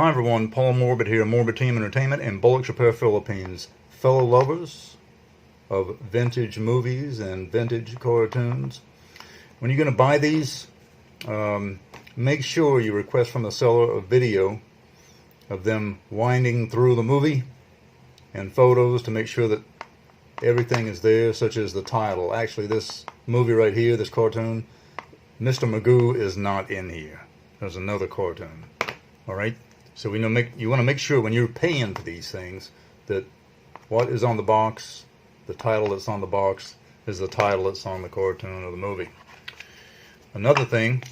Hi everyone, Paul Morbid here, Morbid Team Entertainment and Bolex Repair Philippines. Fellow lovers of vintage movies and vintage cartoons, when you're going to buy these, make sure you request from the seller a video of them winding through the movie and photos to make sure that everything is there, such as the title. Actually, this movie right here, this cartoon, Mr. Magoo is not in here. There's another cartoon. Alright? So you want to make sure when you're paying for these things that what is on the box, the title that's on the box, is the title that's on the cartoon or the movie. Another thing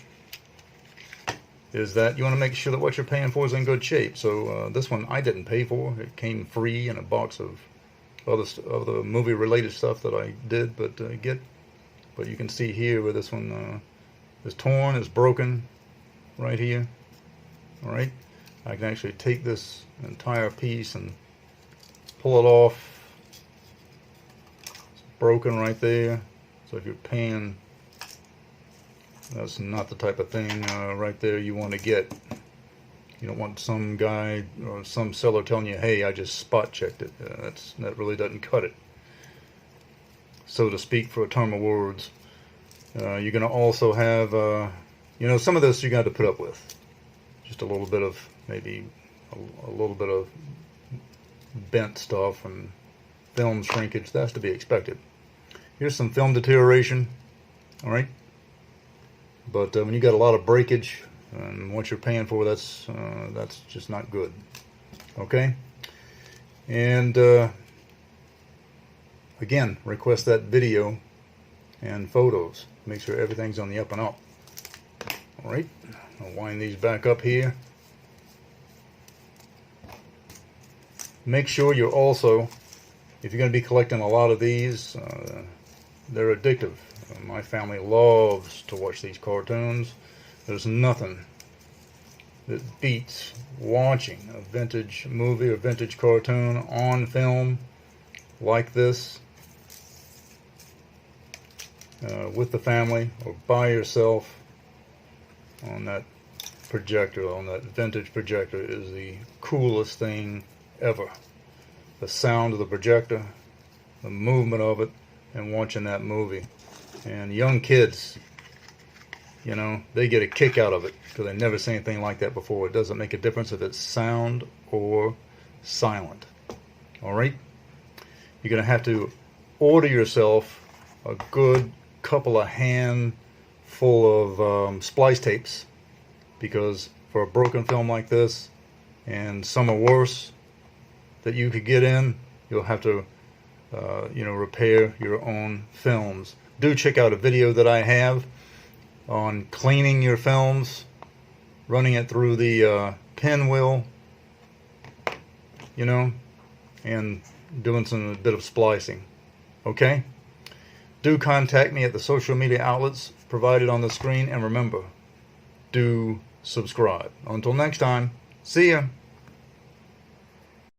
is that you want to make sure that what you're paying for is in good shape. So this one I didn't pay for. It came free in a box of other movie related stuff that I did, but you can see here where this one is torn, is broken right here. All right, I can actually take this entire piece and pull it off. It's broken right there. So if you're paying, that's not the type of thing right there you want to get. You don't want some guy or some seller telling you, hey, I just spot checked it. That really doesn't cut it, so to speak, for a term of words. You're going to also have, some of this you're going to have to put up with. Just a little bit of, maybe a little bit of bent stuff and film shrinkage. That's to be expected. Here's some film deterioration. All right. But when you got a lot of breakage and what you're paying for, that's just not good. Okay. And again, request that video and photos. Make sure everything's on the up and up. All right. I'll wind these back up here. Make sure you're also, if you're going to be collecting a lot of these, they're addictive. My family loves to watch these cartoons. There's nothing that beats watching a vintage movie or vintage cartoon on film like this with the family or by yourself. On that projector, on that vintage projector, is the coolest thing ever. The sound of the projector, the movement of it, and watching that movie. And young kids, they get a kick out of it because they've never seen anything like that before. It doesn't make a difference if it's sound or silent. Alright? You're going to have to order yourself a good couple of handful of splice tapes, because for a broken film like this, and some are worse that you could get in, you'll have to repair your own films. Do check out a video that I have on cleaning your films, running it through the pinwheel, and doing a bit of splicing. Okay? Do contact me at the social media outlets provided on the screen, and remember, do subscribe. Until next time, see ya.